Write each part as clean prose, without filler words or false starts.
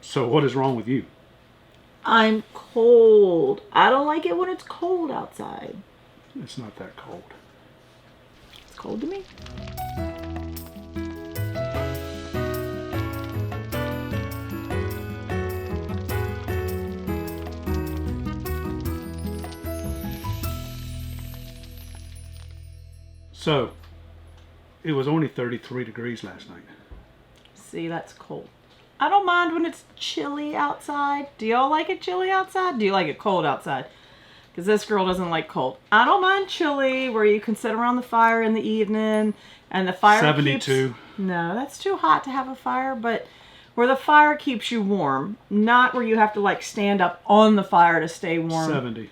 So what is wrong with you? I'm cold. I don't like it when it's cold outside. It's not that cold. It's cold to me. So, it was only 33 degrees last night. See, that's cold. I don't mind when it's chilly outside. Do y'all like it chilly outside? Do you like it cold outside? Because this girl doesn't like cold. I don't mind chilly, where you can sit around the fire in the evening and the fire 72. No, that's too hot to have a fire, but where the fire keeps you warm, not where you have to like stand up on the fire to stay warm. 70.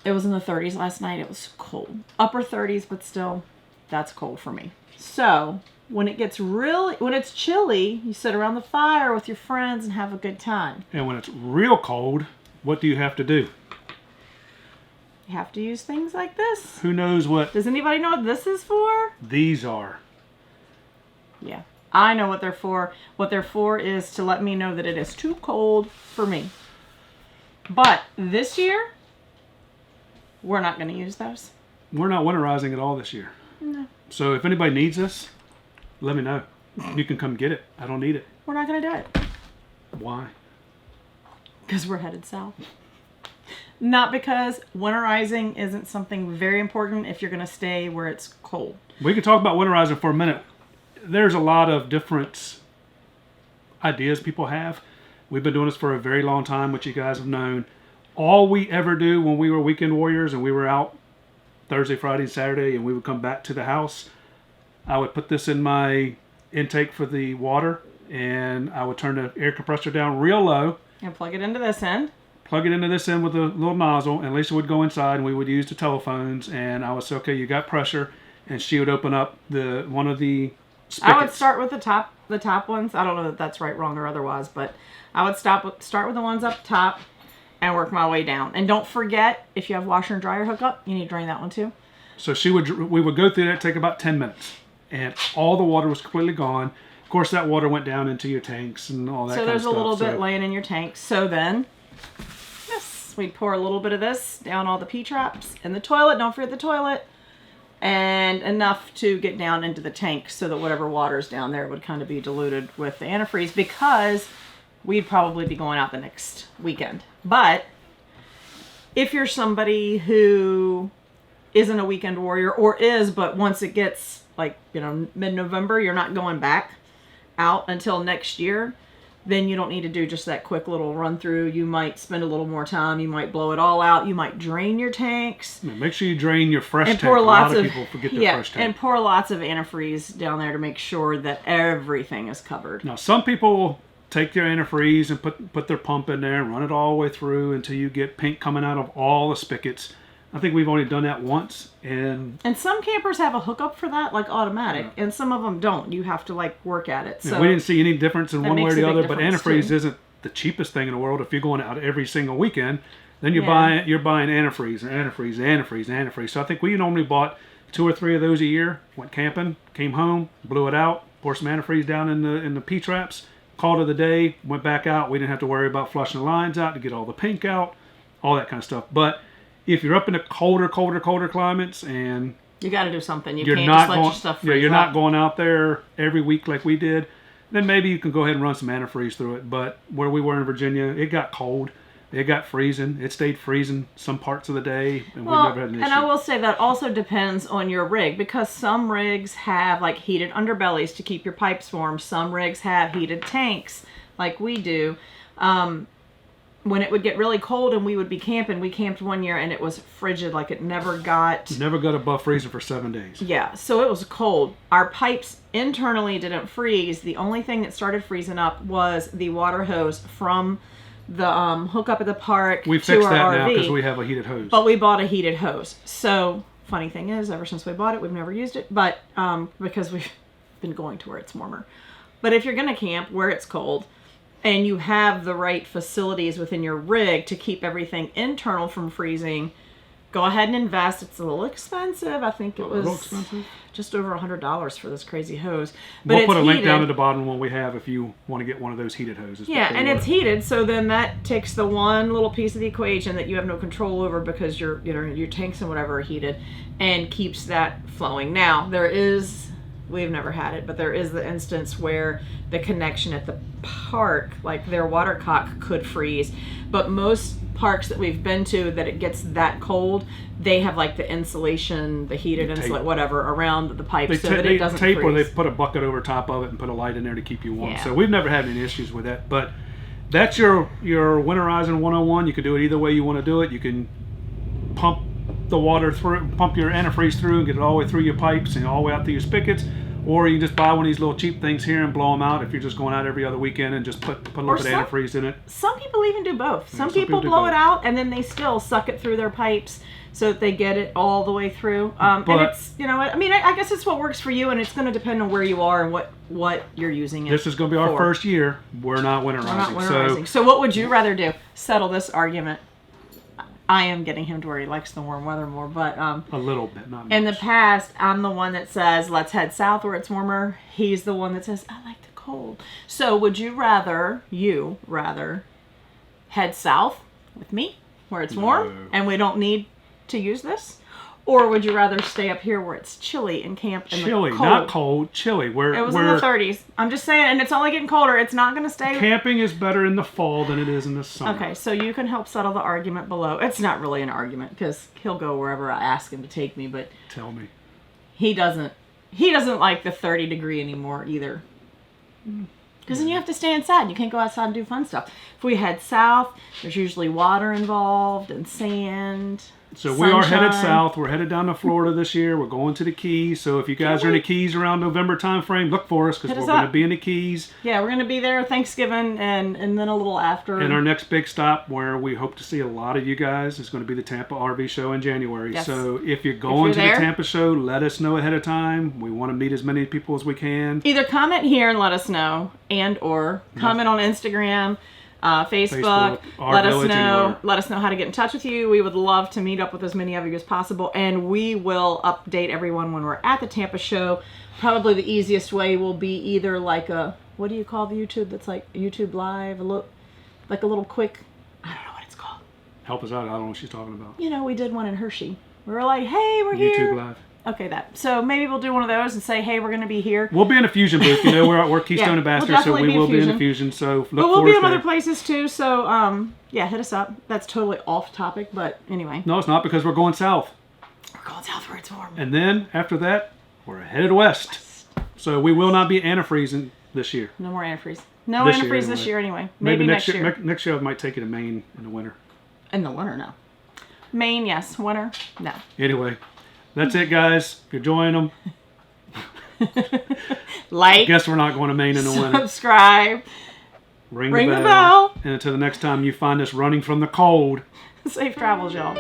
It was in the 30s last night. It was cold. Upper 30s, but still, that's cold for me. So, when it's chilly, you sit around the fire with your friends and have a good time. And when it's real cold, what do you have to do? You have to use things like this. Who knows what Does anybody know what this is for? these are? Yeah, I know what they're for. What they're for is to let me know that it is too cold for me. But this year, we're not going to use those. We're not winterizing at all this year. No. So if anybody needs this, let me know. You can come get it. I don't need it. We're not going to do it. Why? Because we're headed south. Not because winterizing isn't something very important if you're going to stay where it's cold. We can talk about winterizing for a minute. There's a lot of different ideas people have. We've been doing this for a very long time, which you guys have known. All we ever do when we were weekend warriors and we were out Thursday, Friday, and Saturday, and we would come back to the house, I would put this in my intake for the water, and I would turn the air compressor down real low. And plug it into this end. Plug it into this end with a little nozzle, and Lisa would go inside, and we would use the telephones, and I would say, okay, you got pressure, and she would open up one of the spigots. I would start with the top ones. I don't know if that's right, wrong, or otherwise, but I would start with the ones up top and work my way down. And don't forget, if you have washer and dryer hookup, you need to drain that one too. So we would go through that, take about 10 minutes, and all the water was completely gone. Of course, that water went down into your tanks and all that kind of stuff. So there's a little bit laying in your tank. So then, yes, we'd pour a little bit of this down all the P-traps in the toilet. Don't forget the toilet. And enough to get down into the tank so that whatever water's down there would kind of be diluted with the antifreeze, because we'd probably be going out the next weekend. But if you're somebody who isn't a weekend warrior, or is, but once it gets like, mid-November, you're not going back out until next year, then you don't need to do just that quick little run through. You might spend a little more time. You might blow it all out. You might drain your tanks. Yeah, make sure you drain your fresh tank. Pour a lot of people forget their fresh tank. And pour lots of antifreeze down there to make sure that everything is covered. Now, some people will take their antifreeze and put their pump in there and run it all the way through until you get pink coming out of all the spigots. I think we've only done that once. And some campers have a hookup for that, like automatic, and some of them don't. You have to like work at it. So we didn't see any difference in one way or the other, but antifreeze too. Isn't the cheapest thing in the world. If you're going out every single weekend, then you're buying antifreeze and antifreeze. So I think we normally bought 2 or 3 of those a year, went camping, came home, blew it out, poured some antifreeze down in the P-traps, called it a day, went back out. We didn't have to worry about flushing the lines out to get all the pink out, all that kind of stuff. But if you're up in the colder climates and you got to do something, you can't just let your stuff freeze you're up. not going out there every week like we did, then maybe you can go ahead and run some antifreeze through it. But where we were in Virginia, it got cold. It got freezing. It stayed freezing some parts of the day, and we never had an issue. And I will say that also depends on your rig, because some rigs have like heated underbellies to keep your pipes warm. Some rigs have heated tanks like we do. When it would get really cold and we would be camping, we camped one year and it was frigid, like it never got above freezing for 7 days. Yeah, so it was cold. Our pipes internally didn't freeze. The only thing that started freezing up was the water hose from the hookup at the park. We fixed that now because we have a heated hose. But we bought a heated hose. So, funny thing is, ever since we bought it, we've never used it, but because we've been going to where it's warmer. But if you're going to camp where it's cold, and you have the right facilities within your rig to keep everything internal from freezing, go ahead and invest. It's a little expensive. I think it was expensive. Just over $100 for this crazy hose. But We'll put a link heated. down at the bottom when we have if you want to get one of those heated hoses. Yeah, and it's heated, so then that takes the one little piece of the equation that you have no control over because your tanks and whatever are heated, and keeps that flowing. Now we've never had it, but there is the instance where the connection at the park, like their water cock, could freeze. But most parks that we've been to that it gets that cold, they have like the insulation, the heated insulation, whatever, around the pipe so that it doesn't tape freeze. Or they put a bucket over top of it and put a light in there to keep you warm. Yeah. So we've never had any issues with that. But that's your Winterizing 101. You can do it either way you want to do it. You can pump the water through, pump your antifreeze through and get it all the way through your pipes and all the way out through your spigots. Or you can just buy one of these little cheap things here and blow them out if you're just going out every other weekend and just put a little bit of antifreeze in it. Some people even do both. Yeah, some people do blow both. it out and then they still suck it through their pipes so that they get it all the way through. And it's, I mean, I guess it's what works for you, and it's going to depend on where you are and what you're using it This is going to be our for. first year. We're not winterizing. We're not winterizing. So what would you rather do? Settle this argument. I am getting him to where he likes the warm weather more, but A little bit, not much. in the past, I'm the one that says, let's head south where it's warmer. He's the one that says, I like the cold. So would you rather head south with me where it's warm and we don't need to use this? Or would you rather stay up here where it's chilly and camp in the cold? Not cold, chilly. It was in the 30s. I'm just saying, and it's only getting colder. It's not going to stay. Camping is better in the fall than it is in the summer. Okay, so you can help settle the argument below. It's not really an argument because he'll go wherever I ask him to take me, but Tell me. he doesn't like the 30 degree anymore either. Because then you have to stay inside. You can't go outside and do fun stuff. If we head south, there's usually water involved and sand. So we are headed sunshine. south. We're headed down to Florida this year. We're going to the Keys. So if you guys are in the Keys around November time frame, look for us because Hit we're us going to up. be in the Keys. Yeah, we're going to be there Thanksgiving and then a little after. And our next big stop where we hope to see a lot of you guys is going to be the Tampa RV show in January. Yes. So if you're going to there, the Tampa show, let us know ahead of time. We want to meet as many people as we can. Either comment here and let us know, and or comment on Instagram, Facebook. Let us know. Let us know how to get in touch with you. We would love to meet up with as many of you as possible, and we will update everyone when we're at the Tampa show. Probably the easiest way will be either like a, what do you call the YouTube that's like YouTube Live, like a little quick, I don't know what it's called. Help us out. I don't know what she's talking about. We did one in Hershey. We were like, hey, we're here. YouTube Live. Okay, so maybe we'll do one of those and say, hey, we're going to be here. We'll be in a Fuzion booth. We're Keystone Yeah, ambassadors, we'll so we definitely will be be in in the Fuzion. So look But we'll for be us in there. other places too, so yeah, hit us up. That's totally off topic, but anyway. No, it's not because we're going south. We're going south where it's warm. And then after that, we're headed west. So we will not be antifreezing this year. No more antifreeze. No This antifreeze year, this year anyway. Maybe next year. Next year I might take you to Maine in the winter. In the winter, no. Maine, yes. Winter, no. Anyway, that's it, guys. If you're enjoying them, Like, guess we're not going to Maine in the winter. subscribe, Ring ring the the bell. bell. And until the next time you find us running from the cold. Safe travels, y'all.